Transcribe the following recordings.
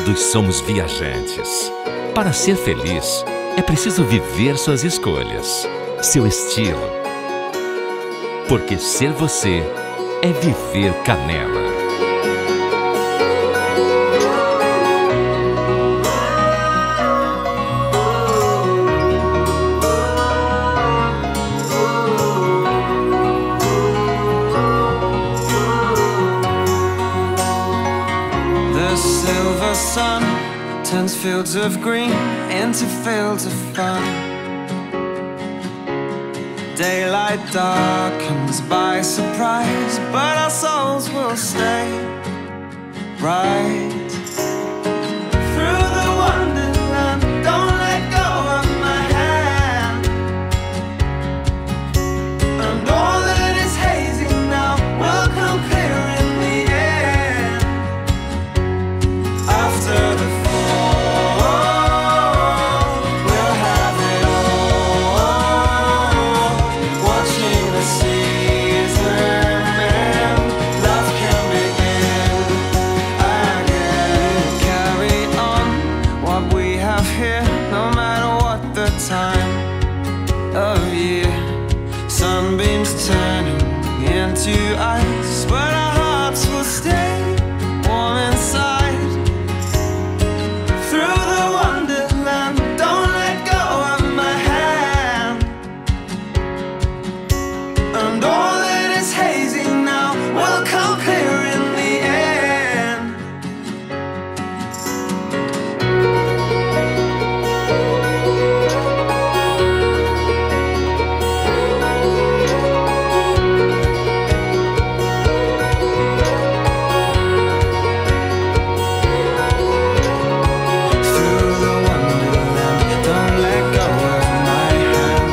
Todos somos viajantes. Para ser feliz, é preciso viver suas escolhas, seu estilo. Porque ser você é viver Canela. The silver sun turns fields of green into fields of fun. Daylight darkens by surprise, but our souls will stay bright. Through the wonderland, don't let go of my hand. And all that is hazy now will come clear in the end. After the fall, we'll have it all. Watching the season end, love can begin again. Carry on what we have here, no matter what the time of year. Sunbeams turning into ice, but our hearts will stay warm inside. Through the wonderland, don't let go of my hand. And all that is hazy now will come clear in the end. Through the wonderland, don't let go of my hand.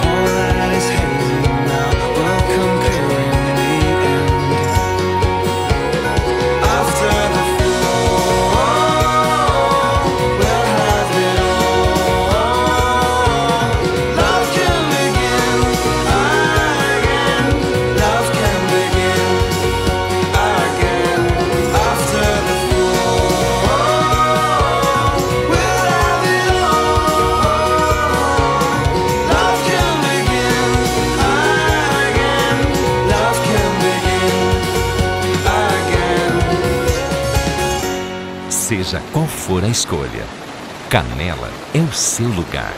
All that is hazy now will come clear in the end. After the fall, we'll have it all. Love can begin again. Love can begin again. After the fall, we'll have it all. Love can begin again. Love can begin again. Seja qual for a escolha, Canela é o seu lugar.